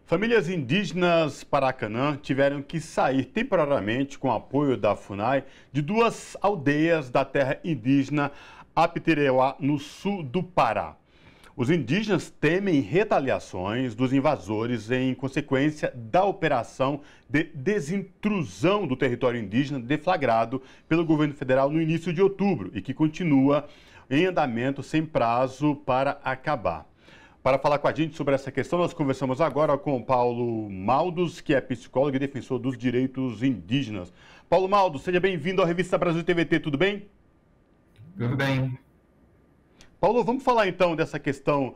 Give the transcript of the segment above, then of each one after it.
Famílias indígenas Paracanã tiveram que sair temporariamente com apoio da FUNAI de duas aldeias da terra indígena Apitereuá, no sul do Pará. Os indígenas temem retaliações dos invasores em consequência da operação de desintrusão do território indígena deflagrado pelo governo federal no início de outubro e que continua em andamento sem prazo para acabar. Para falar com a gente sobre essa questão, nós conversamos agora com o Paulo Maldos, que é psicólogo e defensor dos direitos indígenas. Paulo Maldos, seja bem-vindo à Revista Brasil TVT, tudo bem? Tudo bem. Paulo, vamos falar então dessa questão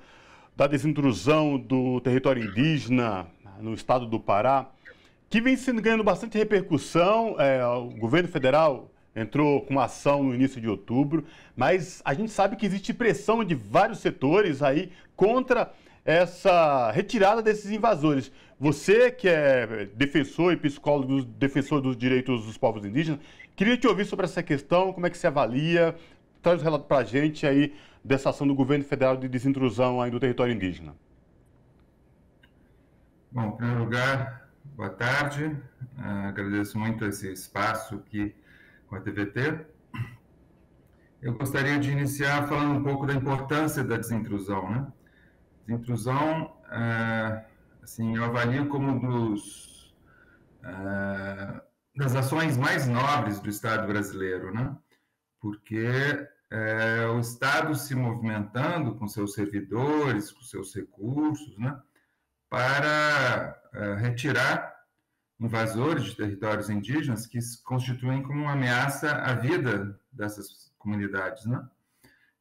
da desintrusão do território indígena no estado do Pará, que vem sendo ganhando bastante repercussão. O governo federal entrou com uma ação no início de outubro, mas a gente sabe que existe pressão de vários setores aí contra essa retirada desses invasores. Você, que é defensor e psicólogo, defensor dos direitos dos povos indígenas, queria te ouvir sobre essa questão, como é que você avalia, traz um relato para a gente aí dessa ação do governo federal de desintrusão aí do território indígena. Bom, em primeiro lugar, boa tarde. Agradeço muito esse espaço aqui com a TVT. Eu gostaria de iniciar falando um pouco da importância da desintrusão, né? Desintrusão, assim, eu avalio como das ações mais nobres do Estado brasileiro, né? Porque o Estado se movimentando com seus servidores, com seus recursos, né? Para retirar invasores de territórios indígenas que se constituem como uma ameaça à vida dessas comunidades, né?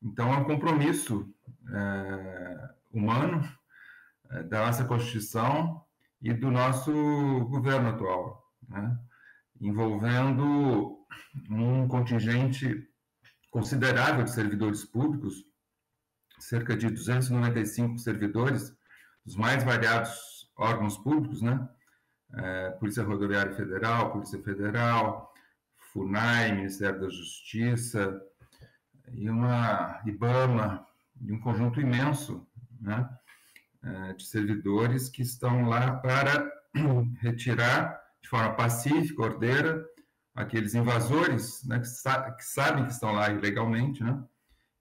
Então, é um compromisso humano da nossa Constituição e do nosso governo atual, né? Envolvendo um contingente considerável de servidores públicos, cerca de 295 servidores, dos mais variados órgãos públicos, né? Polícia Rodoviária Federal, Polícia Federal, FUNAI, Ministério da Justiça, e uma IBAMA, e um conjunto imenso, né, de servidores que estão lá para retirar de forma pacífica, ordeira, aqueles invasores, né, que sabem que estão lá ilegalmente, né,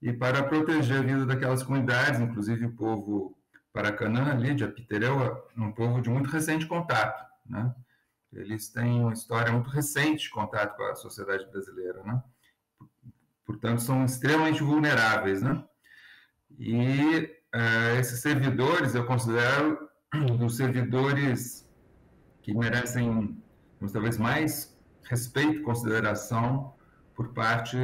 e para proteger a vida daquelas comunidades, inclusive o povo Paracanã, ali de Apitereuá, um povo de muito recente contato, né? Eles têm uma história muito recente de contato com a sociedade brasileira, né? Portanto, são extremamente vulneráveis, né? E esses servidores, eu considero os servidores que merecem, talvez, mais respeito e consideração por parte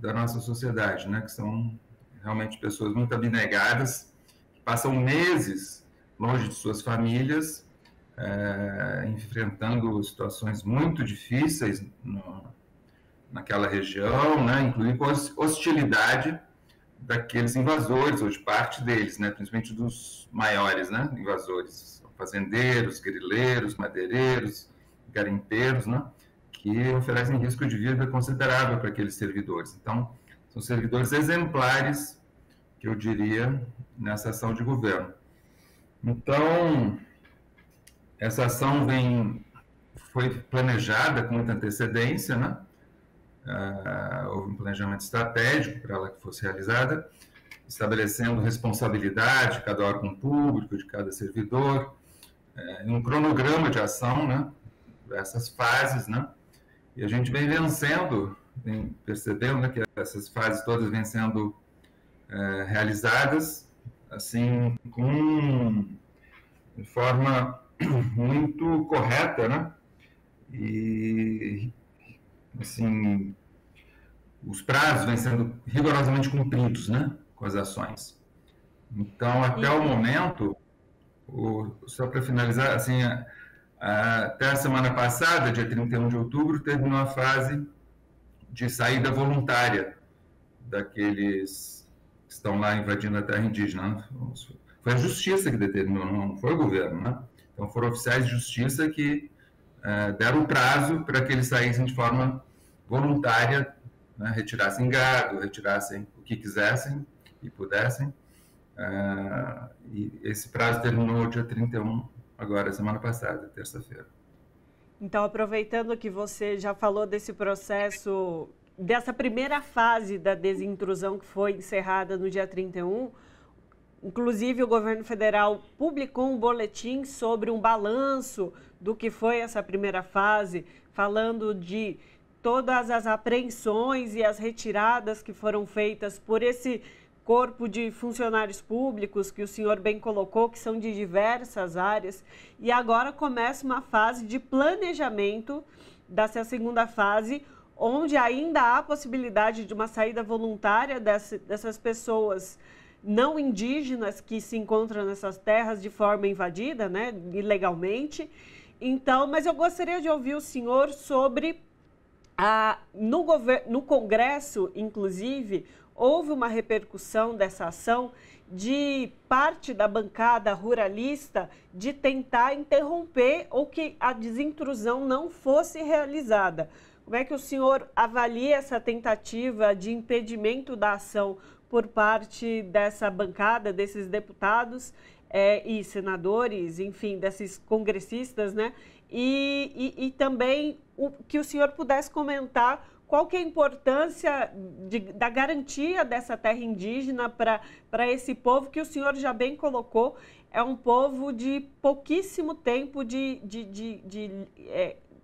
da nossa sociedade, né? Que são realmente pessoas muito abnegadas, que passam meses longe de suas famílias, enfrentando situações muito difíceis naquela região, né, inclusive com hostilidade daqueles invasores, ou de parte deles, né, principalmente dos maiores, né, invasores, fazendeiros, grileiros, madeireiros, garimpeiros, né, que oferecem risco de vida considerável para aqueles servidores. Então, são servidores exemplares, que eu diria, nessa ação de governo. Então, essa ação foi planejada com muita antecedência, né? Houve um planejamento estratégico para ela que fosse realizada, estabelecendo responsabilidade de cada órgão público, de cada servidor, um cronograma de ação, né? Essas fases, né? E a gente vem vencendo, percebendo, né, que essas fases todas vêm sendo realizadas, assim, de forma muito correta, né? E, assim, os prazos vêm sendo rigorosamente cumpridos, né? Com as ações. Então, até o momento, só para finalizar, assim, até a semana passada, dia 31 de outubro, terminou a fase de saída voluntária daqueles que estão lá invadindo a terra indígena, né? Foi a justiça que determinou, não foi o governo, né? Então, foram oficiais de justiça que deram prazo para que eles saíssem de forma voluntária, né? Retirassem gado, retirassem o que quisessem e pudessem. E esse prazo terminou dia 31 agora, semana passada, terça-feira. Então, aproveitando que você já falou desse processo, dessa primeira fase da desintrusão que foi encerrada no dia 31, inclusive o governo federal publicou um boletim sobre um balanço do que foi essa primeira fase, falando de todas as apreensões e as retiradas que foram feitas por esse corpo de funcionários públicos que o senhor bem colocou, que são de diversas áreas, e agora começa uma fase de planejamento dessa segunda fase, onde ainda há possibilidade de uma saída voluntária dessas pessoas não indígenas que se encontram nessas terras de forma invadida, né, ilegalmente. Então, mas eu gostaria de ouvir o senhor sobre no Congresso, inclusive, houve uma repercussão dessa ação de parte da bancada ruralista de tentar interromper ou que a desintrusão não fosse realizada. Como é que o senhor avalia essa tentativa de impedimento da ação por parte dessa bancada, desses deputados e senadores, enfim, desses congressistas, né? E também que o senhor pudesse comentar qual que é a importância da garantia dessa terra indígena para esse povo que o senhor já bem colocou, é um povo de pouquíssimo tempo de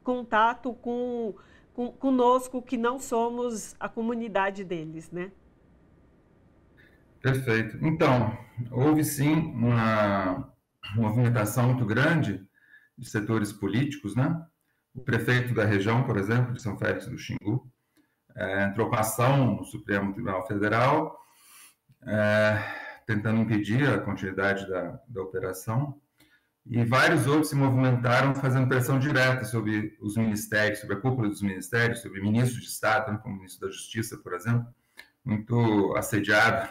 contato conosco, que não somos a comunidade deles, né? Perfeito. Então, houve sim uma movimentação muito grande de setores políticos, né? O prefeito da região, por exemplo, de São Félix do Xingu, entrou com ação no Supremo Tribunal Federal, tentando impedir a continuidade da operação, e vários outros se movimentaram fazendo pressão direta sobre os ministérios, sobre a cúpula dos ministérios, sobre ministros de Estado, né, como o ministro da Justiça, por exemplo, muito assediado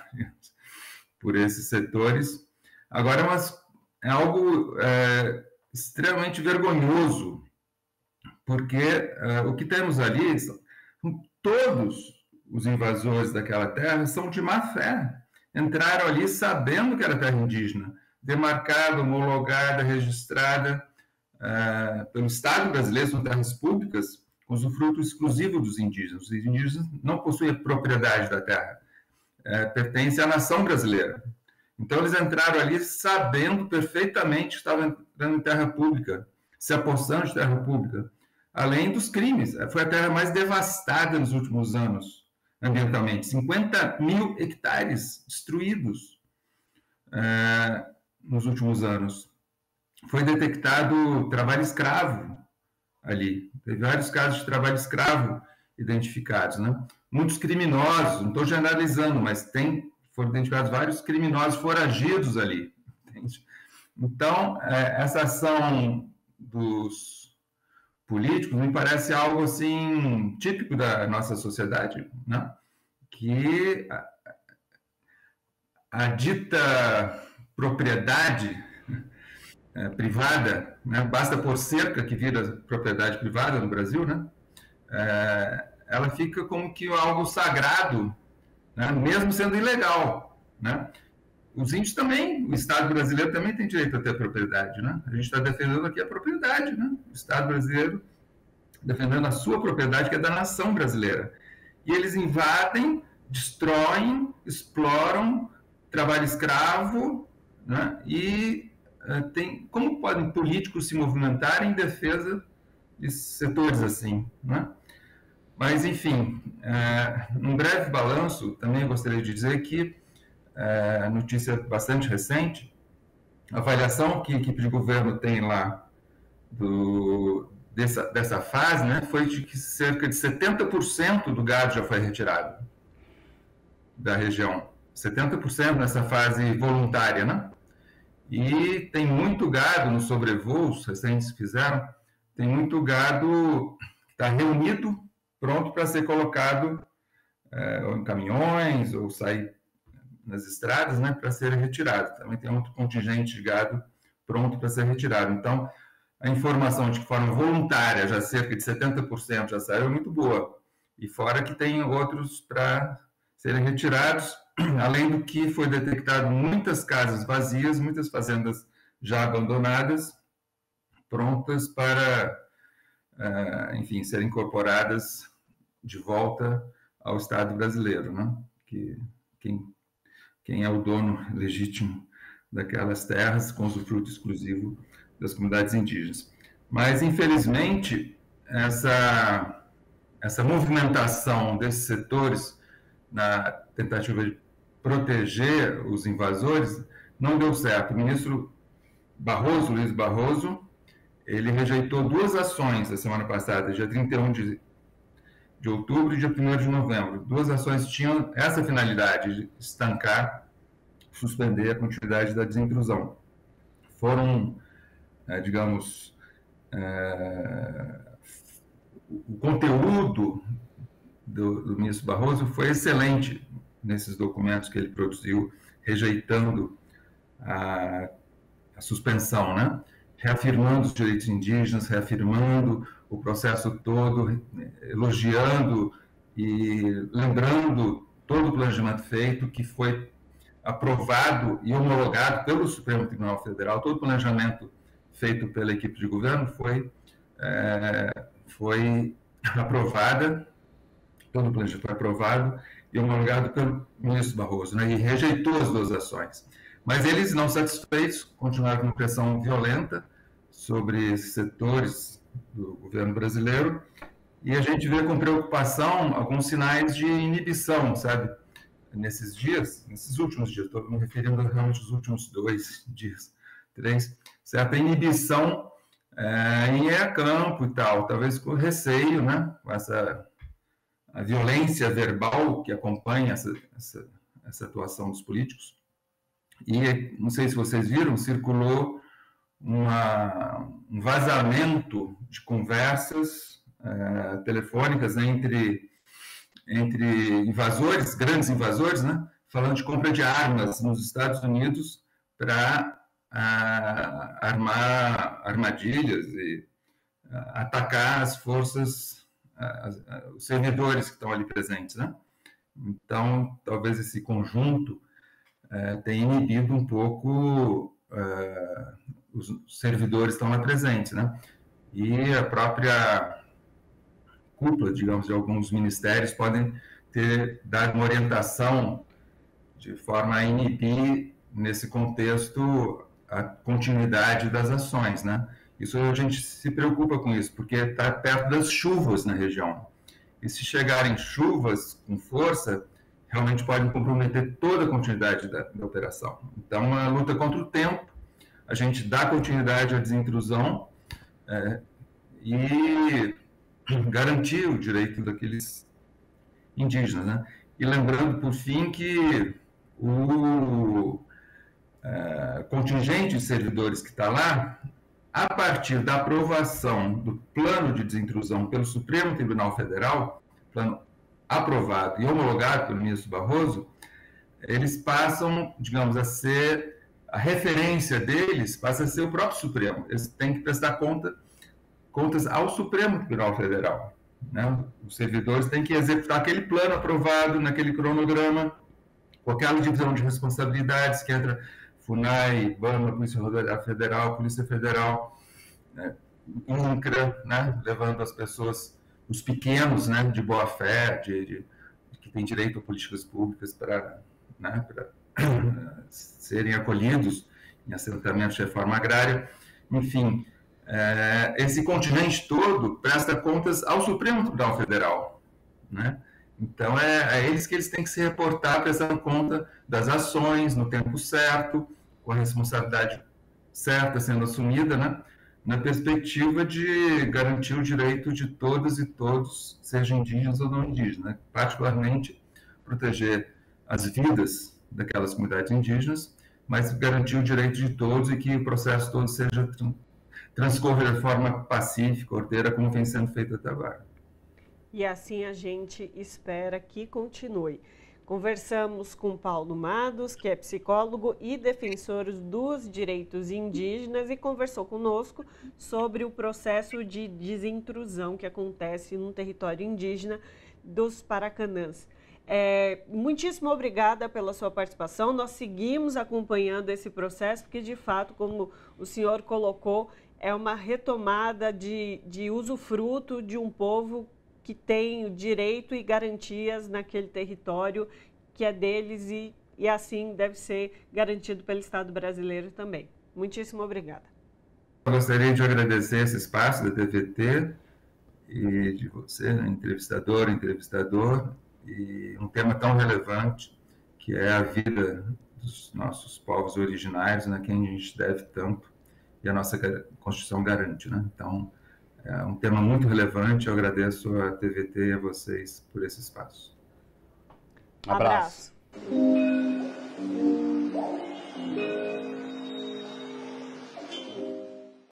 por esses setores. Agora, é algo extremamente vergonhoso, porque o que temos ali são todos os invasores daquela terra são de má fé. Entraram ali sabendo que era terra indígena, demarcada, homologada, registrada pelo Estado brasileiro, são terras públicas, com usufruto exclusivo dos indígenas. Os indígenas não possuem propriedade da terra, pertence à nação brasileira. Então, eles entraram ali sabendo perfeitamente que estavam entrando em terra pública, se apossando de terra pública, além dos crimes. Foi a terra mais devastada nos últimos anos, ambientalmente. 50 mil hectares destruídos nos últimos anos. Foi detectado trabalho escravo ali. Teve vários casos de trabalho escravo identificados, né? Muitos criminosos, não estou generalizando, mas foram identificados vários criminosos foragidos ali. Entende? Então, essa ação dos políticos me parece algo assim típico da nossa sociedade, né? Que a dita propriedade privada, né? Basta por cerca que vira propriedade privada no Brasil, né? Ela fica como que algo sagrado, né? Mesmo sendo ilegal, né? Os índios também, o Estado brasileiro também tem direito a ter propriedade, né? A gente está defendendo aqui a propriedade, né? O Estado brasileiro defendendo a sua propriedade, que é da nação brasileira. E eles invadem, destroem, exploram, trabalho escravo, né? E como podem políticos se movimentar em defesa de setores assim, né? Mas, enfim, num breve balanço, também gostaria de dizer que notícia bastante recente, a avaliação que a equipe de governo tem lá dessa fase, né, foi de que cerca de 70% do gado já foi retirado da região. 70% nessa fase voluntária, né? E tem muito gado nos sobrevoos recentes que fizeram, tem muito gado que está reunido, pronto para ser colocado ou em caminhões ou sair nas estradas, né, para ser retirado. Também tem outro contingente de gado pronto para ser retirado. Então, a informação de que forma voluntária, já cerca de 70% já saiu, é muito boa. E fora que tem outros para serem retirados, além do que foi detectado muitas casas vazias, muitas fazendas já abandonadas, prontas para, enfim, serem incorporadas de volta ao Estado brasileiro, né? Que quem é o dono legítimo daquelas terras com usufruto exclusivo das comunidades indígenas. Mas, infelizmente, essa movimentação desses setores na tentativa de proteger os invasores não deu certo. O ministro Barroso, Luiz Barroso, ele rejeitou 2 ações a semana passada, dia 31 de outubro e dia 1º de novembro. 2 ações tinham essa finalidade de estancar, suspender a continuidade da desintrusão. Foram, digamos, o conteúdo do ministro Barroso foi excelente nesses documentos que ele produziu, rejeitando a suspensão, né? Reafirmando os direitos indígenas, reafirmando o processo todo, elogiando e lembrando todo o planejamento feito, que foi aprovado e homologado pelo Supremo Tribunal Federal. Todo o planejamento feito pela equipe de governo foi aprovada, todo o planejamento foi aprovado e homologado pelo ministro Barroso, né? E rejeitou as 2 ações. Mas eles, não satisfeitos, continuaram com pressão violenta sobre esses setores do governo brasileiro, e a gente vê com preocupação alguns sinais de inibição, sabe? Nesses últimos dias, estou me referindo realmente aos últimos 2 dias, 3, certa inibição em ir a campo e tal, talvez com receio, né? Com a violência verbal que acompanha essa atuação dos políticos. E, não sei se vocês viram, circulou um vazamento de conversas telefônicas entre invasores, grandes invasores, né, falando de compra de armas nos Estados Unidos para armar armadilhas e atacar as forças, os servidores que estão ali presentes, né? Então, talvez esse conjunto tem inibido um pouco os servidores que estão lá presentes, né? E a própria cúpula, digamos, de alguns ministérios podem ter dado uma orientação de forma a inibir, nesse contexto, a continuidade das ações, né? Isso a gente se preocupa com isso, porque está perto das chuvas na região. E se chegarem chuvas com força, realmente podem comprometer toda a continuidade da operação. Então, a luta contra o tempo, a gente dá continuidade à desintrusão e garantir o direito daqueles indígenas, né? E lembrando, por fim, que o contingente de servidores que está lá, a partir da aprovação do plano de desintrusão pelo Supremo Tribunal Federal, plano aprovado e homologado pelo ministro Barroso, eles passam, digamos, a ser, a referência deles passa a ser o próprio Supremo. Eles têm que prestar contas ao Supremo Tribunal Federal, né? Os servidores têm que executar aquele plano aprovado naquele cronograma, com aquela divisão de responsabilidades que entra FUNAI, IBAMA, Polícia Rodoviária Federal, Polícia Federal, né? INCRA, né? Levando as pessoas, os pequenos, né, de boa fé, que têm direito a políticas públicas para, né, para serem acolhidos em assentamentos de reforma agrária. Enfim, esse continente todo presta contas ao Supremo Tribunal Federal, né? Então, é eles que eles têm que se reportar, prestando conta das ações no tempo certo, com a responsabilidade certa sendo assumida, né? Na perspectiva de garantir o direito de todas e todos, sejam indígenas ou não indígenas, né? Particularmente proteger as vidas daquelas comunidades indígenas, mas garantir o direito de todos e que o processo todo seja transcorra de forma pacífica, ordeira, como vem sendo feito até agora. E assim a gente espera que continue. Conversamos com Paulo Mados, que é psicólogo e defensor dos direitos indígenas, e conversou conosco sobre o processo de desintrusão que acontece no território indígena dos Paracanãs. Muitíssimo obrigada pela sua participação. Nós seguimos acompanhando esse processo, porque, de fato, como o senhor colocou, é uma retomada de usufruto de um povo que tem o direito e garantias naquele território que é deles e assim deve ser garantido pelo Estado brasileiro também. Muitíssimo obrigada. Eu gostaria de agradecer esse espaço da TVT e de você, entrevistador, e um tema tão relevante que é a vida dos nossos povos originários, a quem a gente deve tanto e a nossa Constituição garante, né? Então, é um tema muito relevante. Eu agradeço a TVT e a vocês por esse espaço. Abraço.